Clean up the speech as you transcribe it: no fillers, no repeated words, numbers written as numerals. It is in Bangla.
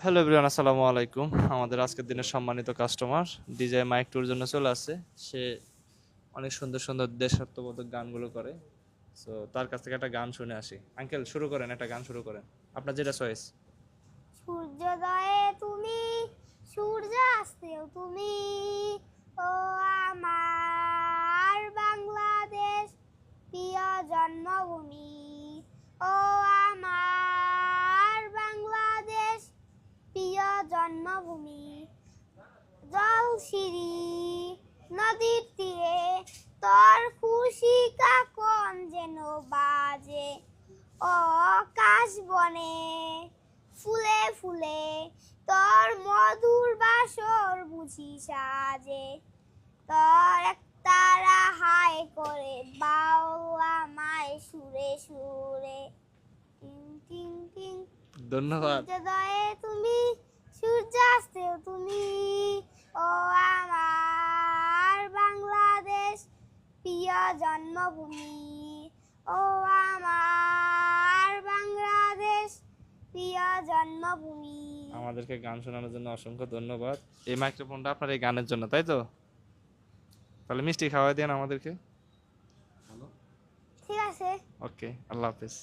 হ্যালো এভরিওয়ান, আসসালামু আলাইকুম। আমাদের আজকের দিনের সম্মানিত কাস্টমার ডিজে মাইক টুর জন্য চলে আসছে। সে অনেক সুন্দর সুন্দর দেশাত্মবোধক গানগুলো করে। সো তার কাছ থেকে একটা গান শুনে আসি। আঙ্কেল, শুরু করেন, একটা গান শুরু করেন, আপনার যেটা চয়েস। সূর্যোদয়ে তুমি, সূর্যাস্তেও তুমি, ও আমার বাংলাদেশ, প্রিয় জন্মভূমি। ও আমার বাংলাদেশ, প্রিয় জন্মভূমি। জলসিরি নদীর তীরে তোর খুশি কাকন যেন বাজে। ও আকাশ বনে ফুলে ফুলে তোর মধুর বাসর বুঝি সাজে। তোর তারা হাই করে বাউলা মায় সুরে সুরে। টিং টিং টিং। ধন্যবাদ। সূর্যোদয়ে তুমি, সূর্যাস্তেও তুমি, ও আমার বাংলাদেশ, প্রিয় জন্মভূমি। ও আমার বাংলাদেশ, প্রিয় জন্মভূমি। আমাদেরকে গান শোনানোর জন্য অসংখ্য ধন্যবাদ। এই মাইক্রোফোনটা আপনার এই গানের জন্য, তাই তো? তাহলে মিষ্টি খাওয়াই দেন আমাদেরকে। ঠিক আছে। ওকে, আল্লাহ হাফেজ।